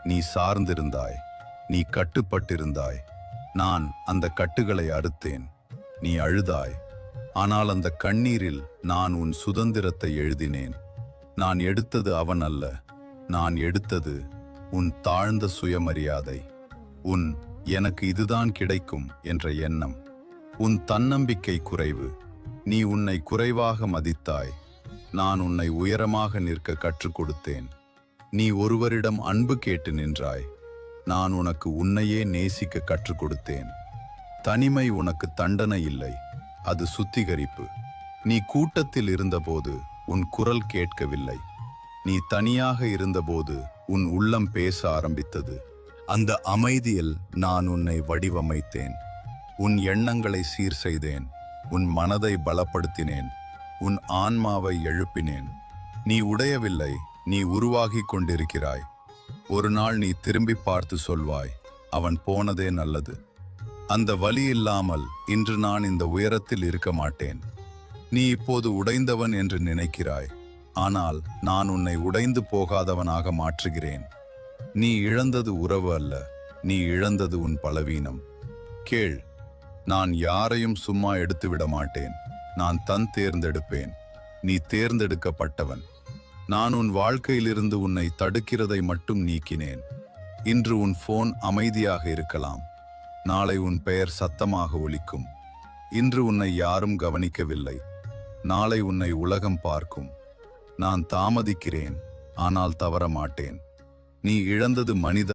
நீ சார்ந்திருந்தாய், நீ கட்டுப்பட்டிருந்தாய். நான் அந்த கட்டுகளை அறுத்தேன். நீ அழுதாய், ஆனால் அந்த கண்ணீரில் நான் உன் சுதந்திரத்தை எழுதினேன். நான் எடுத்தது அவன் அல்ல, நான் எடுத்தது உன் தாழ்ந்த சுயமரியாதை, உன் எனக்கு இதுதான் கிடைக்கும் என்ற எண்ணம், உன் தன்னம்பிக்கை குறைவு. நீ உன்னை குறைவாக மதித்தாய். நான் உன்னை உயரமாக நிற்க கற்றுக் கொடுத்தேன். நீ ஒருவரிடம் அன்பு கேட்டு நின்றாய். நான் உனக்கு உன்னையே நேசிக்க கற்றுக் கொடுத்தேன். தனிமை உனக்கு தண்டனை இல்லை, அது சுத்திகரிப்பு. நீ கூட்டத்தில் இருந்தபோது உன் குரல் கேட்கவில்லை. நீ தனியாக இருந்தபோது உன் உள்ளம் பேச ஆரம்பித்தது. அந்த அமைதியில் நான் உன்னை வடிவமைத்தேன். உன் எண்ணங்களை சீர் செய்தேன். உன் மனதை பலப்படுத்தினேன். உன் ஆன்மாவை எழுப்பினேன். நீ உடையவில்லை, நீ உருவாகி கொண்டிருக்கிறாய். ஒரு நாள் நீ திரும்பி பார்த்து சொல்வாய், அவன் போனதே நல்லது. அந்த வலி இல்லாமல் இன்று நான் இந்த உயரத்தில் இருக்க மாட்டேன். நீ இப்போது உடைந்தவன் என்று நினைக்கிறாய், ஆனால் நான் உன்னை உடைந்து போகாதவனாக மாற்றுகிறேன். நீ இழந்தது உறவு அல்ல, நீ இழந்தது உன் பலவீனம். கேள், நான் யாரையும் சும்மா எடுத்துவிட மாட்டேன். நான் தேர்ந்தெடுப்பேன். நீ தேர்ந்தெடுக்கப்பட்டவன். நான் உன் வாழ்க்கையிலிருந்து உன்னை தடுக்கிறதை மட்டும் நீக்கினேன். இன்று உன் போன் அமைதியாக இருக்கலாம், நாளை உன் பெயர் சத்தமாக ஒலிக்கும். இன்று உன்னை யாரும் கவனிக்கவில்லை, நாளை உன்னை உலகம் பார்க்கும். நான் தாமதிக்கிறேன், ஆனால் தவற மாட்டேன். நீ இழந்தது மனித